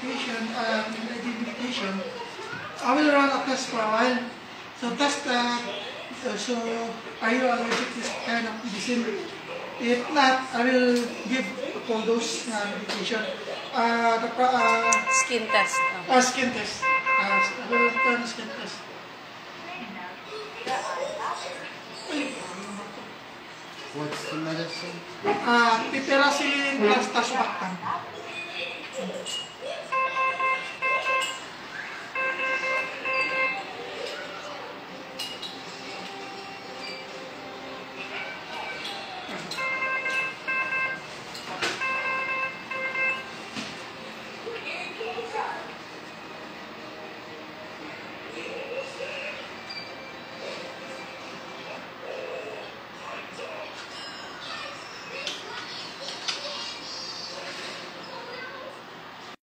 Identification, I will run a test for a while. So test so are you allergic to this kind of medicine? If not, I will give a full dose medication. Skin test. Skin test. I will turn skin test. What's the medicine? Piperacillin plus tazobactam.